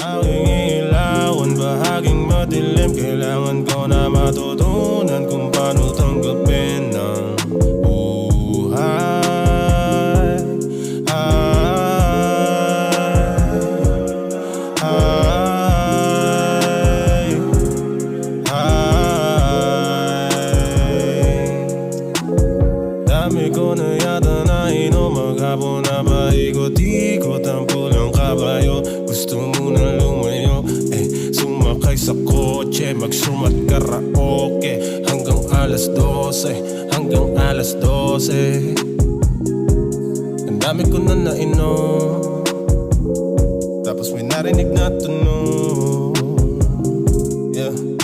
Aking ilawan, bahaging madilim. Kailangan ko na matutunan kung paano tanggapin ang buhay. Dami ko na yata na inom, maghapon na paikot-ikot ang pulang kabayo. Gusto mo na lumayo, sumakay sa kotse, magsumat karaoke hanggang alas 12, hanggang alas 12. Ang dami ko na nainom, tapos may narinig na tunog. Yeah.